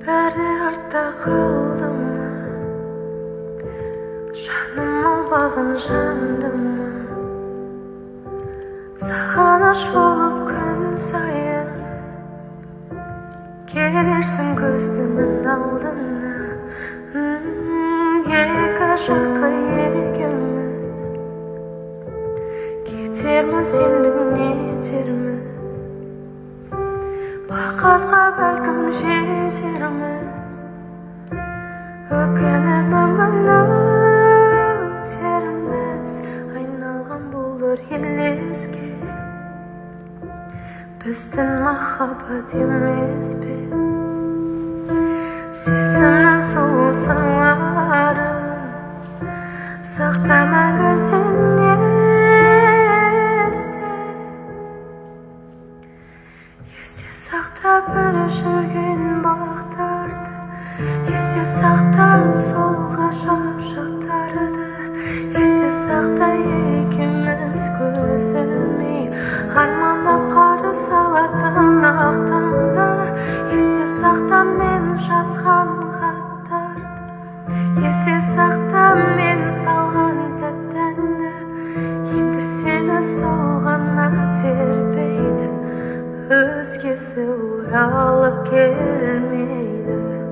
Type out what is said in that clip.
Bәрі артта қалды ма, жаным аулаған жанды ма, сағыныш болып күн сайын келерсің көздің алдына. Екі жаққа екеуміз кетерміз, енді нетерміз, бақытқа бәлкім жетерміз, өкініп мүмкін өтерміз. Айналған бұлдыр елеске біздің махаббат емес пе? Сезімнің сұлу сырларын сақта мәңгі сен есте сақта бір жүрген бақтарды, есте сақта сол ғажап шақтарды, есте сақта екеуміз көз ілмей армандап қарсы алатын ақ таңды, есте сақта мен жазған хаттарды, есте сақта мен салған тәтті әнді. Енді сені сол ғана тербейді, өзгесі оралып келмейді.